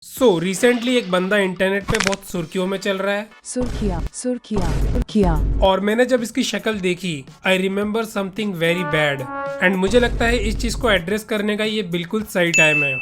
Recently एक बंदा internet पे बहुत सुर्खियों में चल रहा है। सुर्खियाँ सुर्खियाँ सुर्खियाँ। और मैंने जब इसकी शक्ल देखी I remember something very bad and मुझे लगता है इस चीज को एड्रेस करने का ये बिल्कुल सही टाइम है।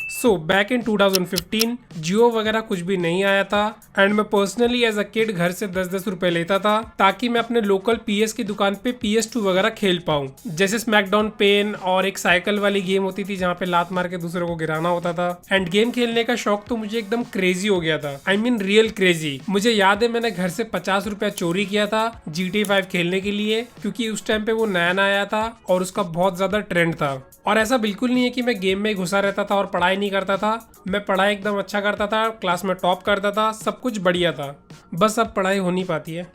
बैक इन 2015 जियो वगैरह कुछ भी नहीं आया था एंड मैं पर्सनली एज अ किड घर से 10-10 रुपए लेता था ताकि मैं अपने लोकल पीएस की दुकान पे PS2 वगैरह खेल पाऊँ, जैसे स्मैकडाउन पेन और एक साइकिल वाली गेम होती थी जहाँ पे लात मार के दूसरे को गिराना होता था। एंड गेम खेलने का शौक तो मुझे एकदम क्रेजी हो गया था, आई मीन रियल क्रेजी। मुझे याद है मैंने घर से 50 रुपया चोरी किया था GTA 5 खेलने के लिए, क्योंकि उस टाइम पे वो नया नया आया था और उसका बहुत ज्यादा ट्रेंड था। और ऐसा बिल्कुल नहीं है कि मैं गेम में घुसा रहता था और पढ़ाई नहीं करता था। मैं पढ़ाई एकदम अच्छा करता था, क्लास में टॉप करता था, सब कुछ बढ़िया था, बस अब पढ़ाई हो नहीं पाती है।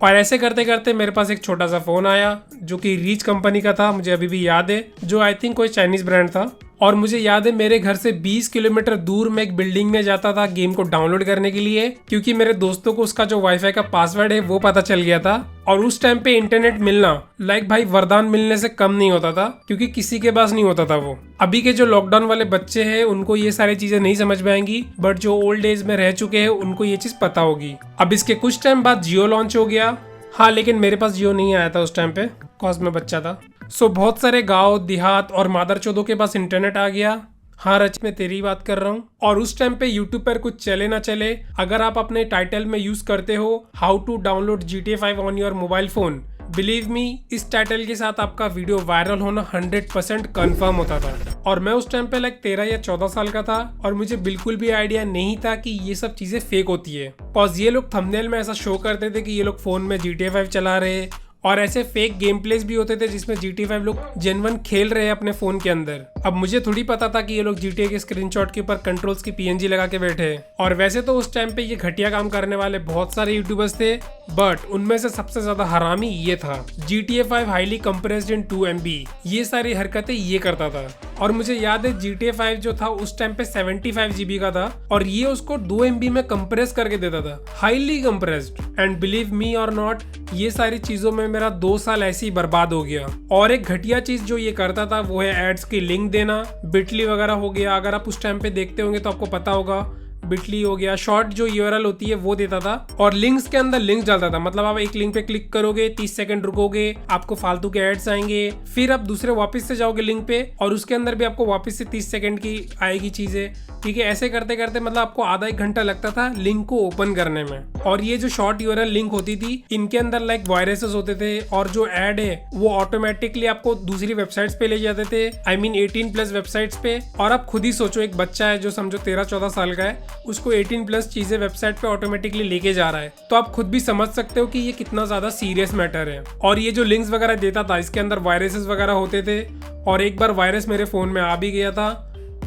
और ऐसे करते करते मेरे पास एक छोटा सा फोन आया जो कि रीच कंपनी का था, मुझे अभी भी याद है, जो आई थिंक कोई चाइनीज ब्रांड था। और मुझे याद है मेरे घर से 20 किलोमीटर दूर मैं एक बिल्डिंग में जाता था गेम को डाउनलोड करने के लिए, क्योंकि मेरे दोस्तों को उसका जो वाईफाई का पासवर्ड है वो पता चल गया था। और उस टाइम पे इंटरनेट मिलना लाइक भाई वरदान मिलने से कम नहीं होता था, क्योंकि किसी के पास नहीं होता था वो। अभी के जो लॉकडाउन वाले बच्चे हैं उनको ये सारी चीजें नहीं समझ में आएंगी, बट जो ओल्ड एज में रह चुके हैं उनको ये चीज पता होगी। अब इसके कुछ टाइम बाद जियो लॉन्च हो गया। हाँ, लेकिन मेरे पास जियो नहीं आया था उस टाइम पे, कॉज मैं बच्चा था। बहुत सारे गांव देहात और मादरचोदों के पास इंटरनेट आ गया। हाँ रच, मैं तेरी बात कर रहा हूँ। और उस टाइम पे यूट्यूब पर कुछ चले ना चले, अगर आप अपने टाइटल में यूज करते हो how to download GTA 5 on your mobile phone, believe me, इस टाइटल के साथ आपका वीडियो वायरल होना 100% कंफर्म होता था। और मैं उस टाइम पे लाइक 13 या 14 साल का था और मुझे बिल्कुल भी आइडिया नहीं था कि ये सब चीजें फेक होती है। और ये लोग थंबनेल में ऐसा शो करते थे कि ये लोग फोन में GTA 5 चला रहे हैं, और ऐसे फेक गेम प्लेस भी होते थे जिसमें GTA 5 लोग जेन्युइन खेल रहे हैं अपने फोन के अंदर। अब मुझे थोड़ी पता था कि ये लोग GTA के स्क्रीनशॉट के ऊपर कंट्रोल्स की PNG लगा के बैठे हैं। और वैसे तो उस टाइम पे ये घटिया काम करने वाले बहुत सारे यूट्यूबर्स थे, बट उनमें से सबसे ज्यादा हरामी ये था। GTA 5 हाईली कंप्रेस्ड इन 2 MB, ये सारी हरकतें ये करता था। और मुझे याद है GTA 5 जो था उस टाइम पे 75 GB का था और ये उसको 2 MB में कंप्रेस करके देता था, highly compressed. And believe me और नॉट, ये सारी चीजों में मेरा 2 साल ऐसे ही बर्बाद हो गया। और एक घटिया चीज जो ये करता था वो है एड्स की लिंक देना, बिटली वगैरह हो गया। अगर आप उस टाइम पे देखते होंगे तो आपको पता होगा, बिटली हो गया, शॉर्ट जो URL होती है वो देता था। और लिंक्स के अंदर लिंक्स डालता था, मतलब आप एक लिंक पे क्लिक करोगे, 30 सेकंड रुकोगे, आपको फालतू के एड्स आएंगे, फिर आप दूसरे वापस से जाओगे लिंक पे और उसके अंदर भी आपको वापस से 30 सेकंड की आएगी चीजें। ठीक है, ऐसे करते करते मतलब आपको आधा 1 घंटा लगता था लिंक को ओपन करने में। और ये जो शॉर्ट URL लिंक होती थी इनके अंदर लाइक वायरसेस होते थे, और जो एड है वो ऑटोमेटिकली आपको दूसरी वेबसाइट्स पे ले जाते थे, आई मीन 18+ वेबसाइट्स पे। और आप खुद ही सोचो, एक बच्चा है जो समझो 13-14 साल का है, उसको 18+ चीजें वेबसाइट पे ऑटोमेटिकली लेके जा रहा है, तो आप खुद भी समझ सकते हो कि ये कितना ज्यादा सीरियस मैटर है। और ये जो लिंक्स वगैरह देता था इसके अंदर वायरसेस वगैरह होते थे, और एक बार वायरस मेरे फोन में आ भी गया था,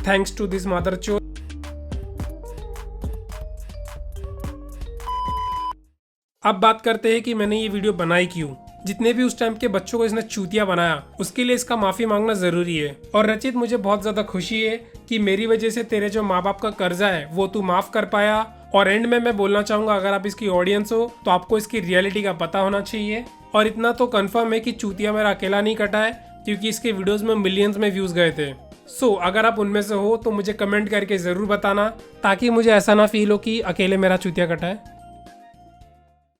थैंक्स टू दिस मदरचोद। अब बात करते हैं कि मैंने ये वीडियो बनाई क्यों। जितने भी उस टाइम के बच्चों को इसने चूतिया बनाया उसके लिए इसका माफी मांगना जरूरी है। और रचित, मुझे बहुत ज्यादा खुशी है कि मेरी वजह से तेरे जो माँ बाप का कर्जा है वो तू माफ कर पाया। और एंड में मैं बोलना चाहूंगा, अगर आप इसकी ऑडियंस हो तो आपको इसकी रियलिटी का पता होना चाहिए। और इतना तो कंफर्म है कि चूतिया मेरा अकेला नहीं कटा है, क्योंकि इसके वीडियोस में मिलियंस में व्यूज गए थे। अगर आप उनमें से हो तो मुझे कमेंट करके जरूर बताना, ताकि मुझे ऐसा ना फील हो कि अकेले मेरा चूतिया कटा है।